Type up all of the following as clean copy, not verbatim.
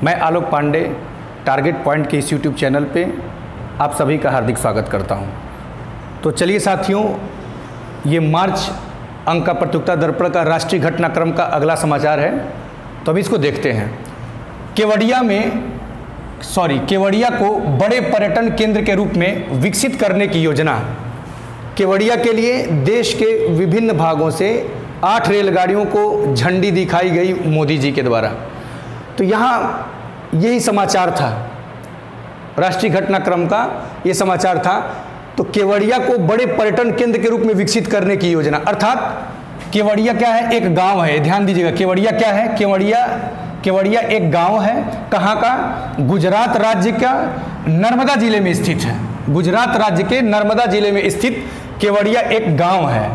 मैं आलोक Pandey target point के इस यूट्यूब चैनल पे आप सभी का हार्दिक स्वागत करता हूं। तो चलिए साथियों, ये मार्च अंक का प्रतियोगिता दर्पण का राष्ट्रीय घटनाक्रम का अगला समाचार है, तो अभी इसको देखते हैं। केवड़िया को बड़े पर्यटन केंद्र के रूप में विकसित करने की योजना। केवड़िया के लिए देश के विभिन्न भागों से 8 रेलगाड़ियों को झंडी दिखाई गई मोदी जी के द्वारा। तो यहाँ यही समाचार था, राष्ट्रीय घटनाक्रम का ये समाचार था। तो केवड़िया को बड़े पर्यटन केंद्र के रूप में विकसित करने की योजना, अर्थात केवड़िया क्या है? एक गांव है। ध्यान दीजिएगा, केवड़िया क्या है? केवड़िया एक गांव है। कहाँ का? गुजरात राज्य का नर्मदा जिले में स्थित है। गुजरात राज्य के नर्मदा जिले में स्थित केवड़िया एक गांव है।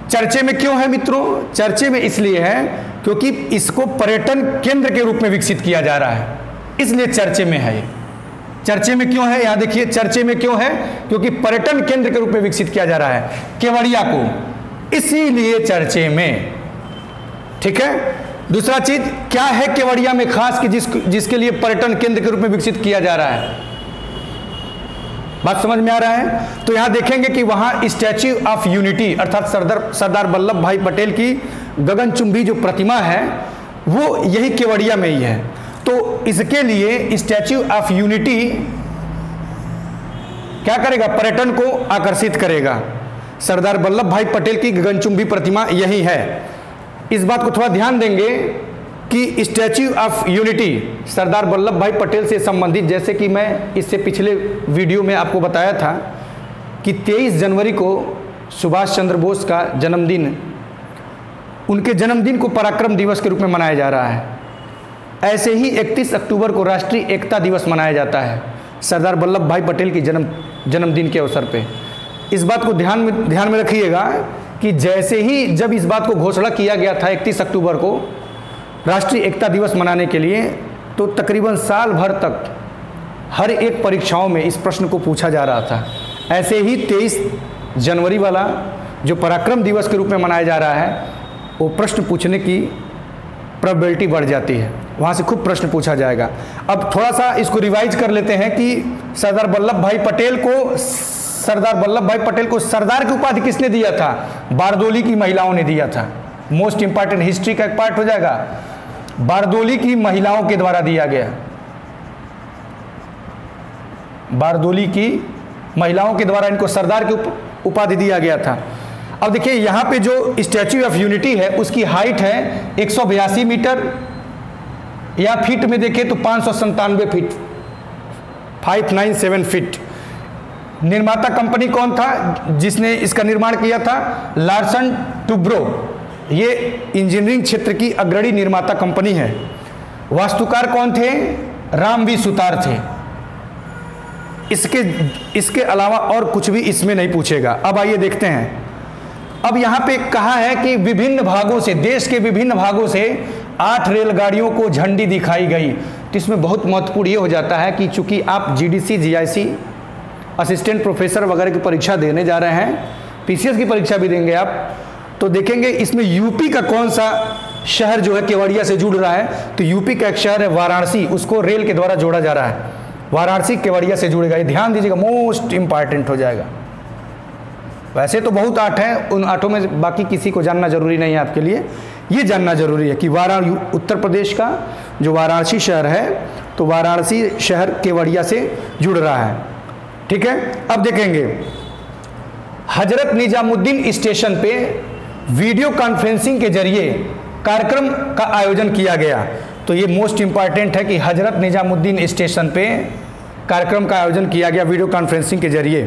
चर्चे में क्यों है मित्रों? चर्चे में इसलिए है क्योंकि इसको पर्यटन केंद्र के रूप में विकसित किया जा रहा है, इसलिए चर्चे में है। ये चर्चे में क्यों है? यहां देखिए, चर्चे में क्यों है? क्योंकि पर्यटन केंद्र के रूप में विकसित किया जा रहा है केवड़िया को, इसीलिए चर्चे में। ठीक है। दूसरा चीज क्या है केवड़िया में खास कि जिसके लिए पर्यटन केंद्र के रूप में विकसित किया जा रहा है? बात समझ में आ रहा है? तो यहां देखेंगे कि वहां स्टैच्यू ऑफ यूनिटी अर्थात सरदार वल्लभ भाई पटेल की गगनचुंबी जो प्रतिमा है वो यही केवड़िया में ही है। तो इसके लिए स्टैच्यू ऑफ यूनिटी क्या करेगा? पर्यटन को आकर्षित करेगा। सरदार वल्लभ भाई पटेल की गगनचुंबी प्रतिमा यही है। इस बात को थोड़ा ध्यान देंगे कि statue of unity Sardar Vallabh भाई पटेल से संबंधित, जैसे कि मैं इससे पिछले वीडियो में आपको बताया था कि 23 जनवरी को सुभाष चंद्र बोस का जन्मदिन, उनके जन्मदिन को पराक्रम दिवस के रूप में मनाया जा रहा है। ऐसे ही 31 अक्टूबर को राष्ट्रीय एकता दिवस मनाया जाता है सरदार वल्लभ भाई पटेल की जन्मदिन के अवसर पे। इस बात को ध्यान में रखिएगा कि जैसे ही जब इस बात को घोषणा किया गया था 31 अक्टूबर को राष्ट्रीय एकता दिवस मनाने के लिए, तो तकरीबन साल भर तक हर एक परीक्षाओं में इस प्रश्न को पूछा जा रहा था। ऐसे ही 23 जनवरी वाला जो पराक्रम दिवस के रूप में मनाया जा रहा है, वो प्रश्न पूछने की प्रोबेबिलिटी बढ़ जाती है, वहाँ से खूब प्रश्न पूछा जाएगा। अब थोड़ा सा इसको रिवाइज कर लेते हैं कि सरदार वल्लभ भाई पटेल को सरदार की उपाधि किसने दिया था? बारदोली की महिलाओं ने दिया था। मोस्ट इंपॉर्टेंट हिस्ट्री का एक पार्ट हो जाएगा। बारदोली की महिलाओं के द्वारा दिया गया। बारदोली की महिलाओं के द्वारा इनको सरदार की उपाधि दिया गया था। अब देखिए यहाँ पे जो स्टैच्यू ऑफ यूनिटी है उसकी हाइट है 182 मीटर, या फीट में देखें तो 597 फीट, 597 फीट। निर्माता कंपनी कौन था जिसने इसका निर्माण किया था? Larsen Toubro. ये इंजीनियरिंग क्षेत्र की अग्रणी निर्माता कंपनी है। वास्तुकार कौन थे? राम वी सुतार थे। इसके अलावा और कुछ भी इसमें नहीं पूछेगा। अब आइए देखते हैं। अब यहाँ पे कहा है कि विभिन्न भागों से, देश के विभिन्न भागों से 8 रेलगाड़ियों को झंडी दिखाई गई। तो इसमें बहुत महत्वपूर्ण ये हो जाता है कि चूंकि आप जीडीसी, जीआईसी, असिस्टेंट प्रोफेसर वगैरह की परीक्षा देने जा रहे हैं, पीसीएस की परीक्षा भी देंगे आप, तो देखेंगे इसमें यूपी का कौन सा शहर जो है केवड़िया से जुड़ रहा है। तो यूपी का एक शहर है वाराणसी, उसको रेल के द्वारा जोड़ा जा रहा है। वाराणसी केवड़िया से जुड़ेगा, ये ध्यान दीजिएगा, मोस्ट इंपॉर्टेंट हो जाएगा। वैसे तो बहुत 8 हैं, उन 8 में बाकी किसी को जानना जरूरी नहीं है, आपके लिए ये जानना जरूरी है कि उत्तर प्रदेश का जो वाराणसी शहर है, तो वाराणसी शहर केवड़िया से जुड़ रहा है। ठीक है। अब देखेंगे हजरत निजामुद्दीन स्टेशन पे वीडियो कॉन्फ्रेंसिंग के जरिए कार्यक्रम का आयोजन किया गया। तो ये मोस्ट इंपॉर्टेंट है कि हजरत निजामुद्दीन स्टेशन पे कार्यक्रम का आयोजन किया गया वीडियो कॉन्फ्रेंसिंग के जरिए।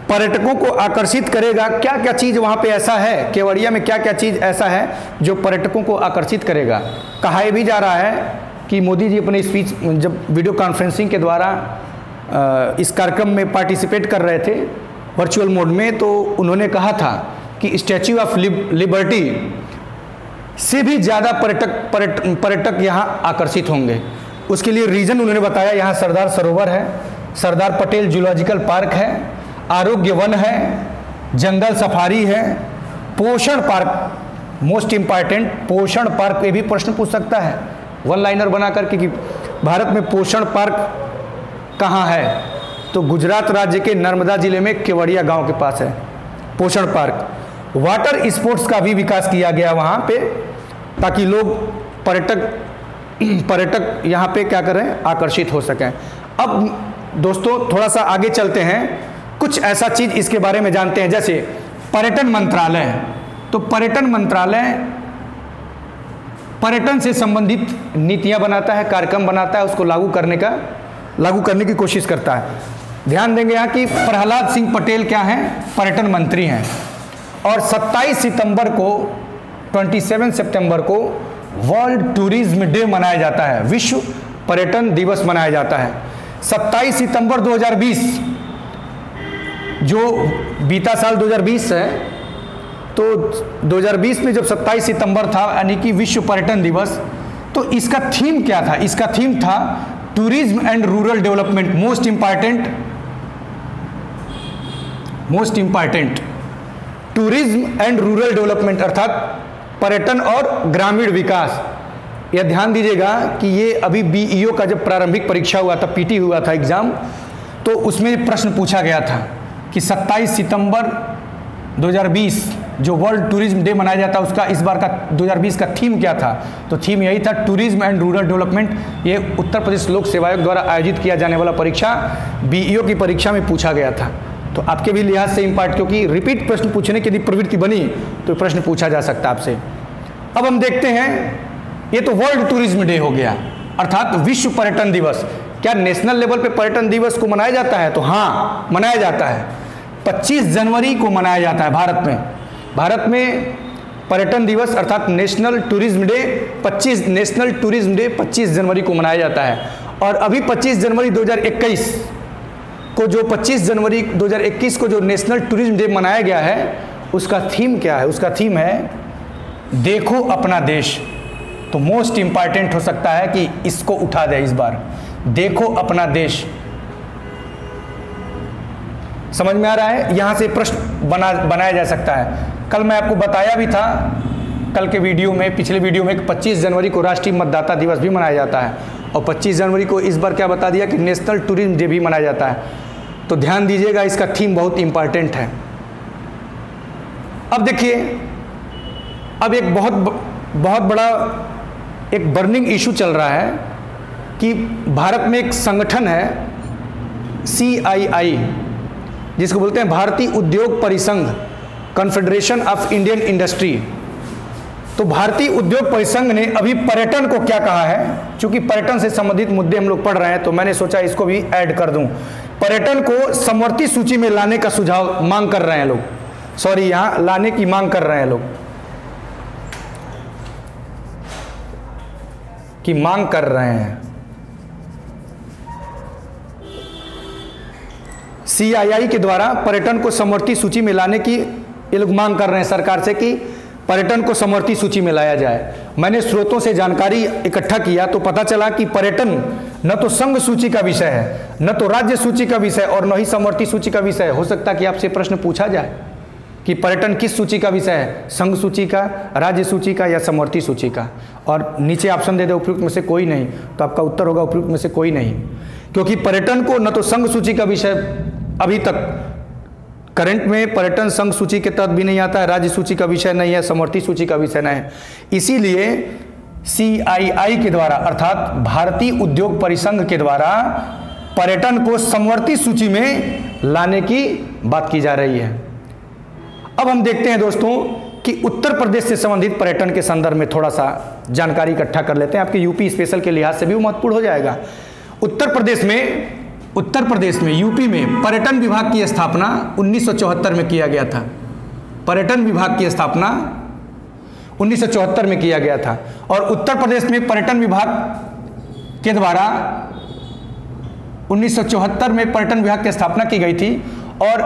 पर्यटकों को आकर्षित करेगा। क्या क्या चीज़ वहाँ पे ऐसा है, केवड़िया में क्या क्या चीज़ ऐसा है जो पर्यटकों को आकर्षित करेगा? कहा भी जा रहा है कि मोदी जी अपने स्पीच जब वीडियो कॉन्फ्रेंसिंग के द्वारा इस कार्यक्रम में पार्टिसिपेट कर रहे थे वर्चुअल मोड में, तो उन्होंने कहा था कि स्टैच्यू ऑफ लिबर्टी से भी ज़्यादा पर्यटक यहाँ आकर्षित होंगे। उसके लिए रीज़न उन्होंने बताया, यहाँ सरदार सरोवर है, सरदार पटेल जूलॉजिकल पार्क है, आरोग्य वन है, जंगल सफारी है, पोषण पार्क, मोस्ट इंपॉर्टेंट पोषण पार्क पे भी प्रश्न पूछ सकता है। वन लाइनर बना करके कि भारत में पोषण पार्क कहाँ है, तो गुजरात राज्य के नर्मदा जिले में केवड़िया गांव के पास है पोषण पार्क। वाटर स्पोर्ट्स का भी विकास किया गया वहाँ पे, ताकि लोग पर्यटक यहाँ पे क्या करें, आकर्षित हो सकें। अब दोस्तों थोड़ा सा आगे चलते हैं, कुछ ऐसा चीज़ इसके बारे में जानते हैं, जैसे पर्यटन मंत्रालय। तो पर्यटन मंत्रालय पर्यटन से संबंधित नीतियां बनाता है, कार्यक्रम बनाता है, उसको लागू करने की कोशिश करता है। ध्यान देंगे यहाँ कि प्रहलाद सिंह पटेल क्या हैं, पर्यटन मंत्री हैं। और 27 सितंबर को वर्ल्ड टूरिज्म डे मनाया जाता है, विश्व पर्यटन दिवस मनाया जाता है। 27 सितंबर 2020, जो बीता साल 2020 है, तो 2020 में जब 27 सितंबर था, यानी कि विश्व पर्यटन दिवस, तो इसका थीम क्या था? इसका थीम था tourism and rural development, most important tourism and rural development, अर्थात पर्यटन और ग्रामीण विकास। यह ध्यान दीजिएगा कि ये अभी बीईओ का जब प्रारंभिक परीक्षा हुआ था, पीटी हुआ था एग्जाम, तो उसमें प्रश्न पूछा गया था कि 27 सितंबर 2020 जो वर्ल्ड टूरिज्म डे मनाया जाता है, उसका इस बार का 2020 का थीम क्या था? तो थीम यही था, टूरिज्म एंड रूरल डेवलपमेंट। ये उत्तर प्रदेश लोक सेवा आयोग द्वारा आयोजित किया जाने वाला परीक्षा बीईओ की परीक्षा में पूछा गया था। तो आपके भी लिहाज से इम्पॉर्टेंट, क्योंकि रिपीट प्रश्न पूछने की यदि प्रवृत्ति बनी तो प्रश्न पूछा जा सकता है आपसे। अब हम देखते हैं, ये तो वर्ल्ड टूरिज्म डे हो गया, अर्थात विश्व पर्यटन दिवस। क्या नेशनल लेवल पे पर्यटन दिवस को मनाया जाता है? तो हाँ, मनाया जाता है। 25 जनवरी को मनाया जाता है भारत में पर्यटन दिवस अर्थात नेशनल टूरिज्म डे 25 जनवरी को मनाया जाता है। और अभी 25 जनवरी 2021 को जो 25 जनवरी 2021 को जो नेशनल टूरिज्म डे मनाया गया है, उसका थीम क्या है? उसका थीम है देखो अपना देश। तो मोस्ट इंपॉर्टेंट हो सकता है कि इसको उठा दे इस बार, देखो अपना देश। समझ में आ रहा है? यहां से प्रश्न बनाया जा सकता है। कल मैं आपको बताया भी था, कल के वीडियो में, पिछले वीडियो में, 25 जनवरी को राष्ट्रीय मतदाता दिवस भी मनाया जाता है, और 25 जनवरी को इस बार क्या बता दिया कि नेशनल टूरिज्म डे भी मनाया जाता है। तो ध्यान दीजिएगा, इसका थीम बहुत इंपॉर्टेंट है। अब देखिए, अब एक बहुत बड़ा एक बर्निंग इशू चल रहा है कि भारत में एक संगठन है CII, जिसको बोलते हैं भारतीय उद्योग परिसंघ, कॉन्फेडरेशन ऑफ इंडियन इंडस्ट्री। तो भारतीय उद्योग परिसंघ ने अभी पर्यटन को क्या कहा है, क्योंकि पर्यटन से संबंधित मुद्दे हम लोग पढ़ रहे हैं, तो मैंने सोचा इसको भी ऐड कर दूं। पर्यटन को समवर्ती सूची में लाने का सुझाव मांग कर रहे हैं लोग, सॉरी, यहां लाने की मांग कर रहे हैं लोग, की मांग कर रहे हैं। CII के द्वारा पर्यटन को समवर्ती सूची में लाने की ये लोग मांग कर रहे हैं सरकार से कि पर्यटन को समवर्ती सूची में लाया जाए। मैंने स्रोतों से जानकारी इकट्ठा किया तो पता चला कि पर्यटन न तो संघ सूची का विषय है, न तो राज्य सूची का विषय, और न ही समवर्ती सूची का विषय। हो सकता है कि आपसे प्रश्न पूछा जाए कि पर्यटन किस सूची का विषय है, संघ सूची का, राज्य सूची का, या समवर्ती सूची का, और नीचे ऑप्शन दे दे उपयुक्त में से कोई नहीं, तो आपका उत्तर होगा उपयुक्त में से कोई नहीं। क्योंकि पर्यटन को न तो संघ सूची का विषय अभी तक करंट में पर्यटन संघ सूची के तहत भी नहीं आता है, राज्य सूची का विषय नहीं है, समवर्ती सूची का विषय नहीं है। इसीलिए CII के द्वारा अर्थात भारतीय उद्योग परिसंघ के द्वारा पर्यटन को समवर्ती सूची में लाने की बात की जा रही है। अब हम देखते हैं दोस्तों कि उत्तर प्रदेश से संबंधित पर्यटन के संदर्भ में थोड़ा सा जानकारी इकट्ठा कर लेते हैं, आपके यूपी स्पेशल के लिहाज से भी वो महत्वपूर्ण हो जाएगा। उत्तर प्रदेश में यूपी में पर्यटन विभाग की स्थापना 1974 में किया गया था। पर्यटन विभाग की स्थापना 1974 में किया गया था, और उत्तर प्रदेश में पर्यटन विभाग के द्वारा 1974 में पर्यटन विभाग की स्थापना की गई थी। और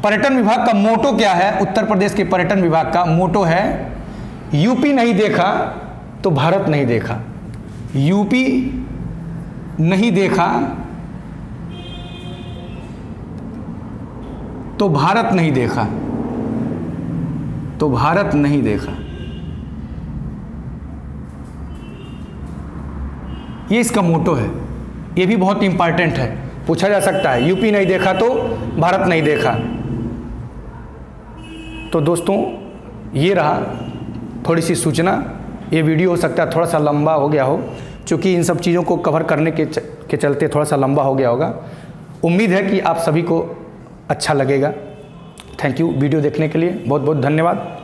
पर्यटन विभाग का मोटो क्या है? उत्तर प्रदेश के पर्यटन विभाग का मोटो है, यूपी नहीं देखा तो भारत नहीं देखा। यूपी नहीं देखा तो भारत नहीं देखा, तो भारत नहीं देखा। ये इसका मोटो है। ये भी बहुत इंपॉर्टेंट है, पूछा जा सकता है। यूपी नहीं देखा तो भारत नहीं देखा। तो दोस्तों ये रहा थोड़ी सी सूचना। ये वीडियो हो सकता है थोड़ा सा लंबा हो गया हो, क्योंकि इन सब चीज़ों को कवर करने के चलते थोड़ा सा लंबा हो गया होगा। उम्मीद है कि आप सभी को अच्छा लगेगा। थैंक यू वीडियो देखने के लिए, बहुत बहुत धन्यवाद।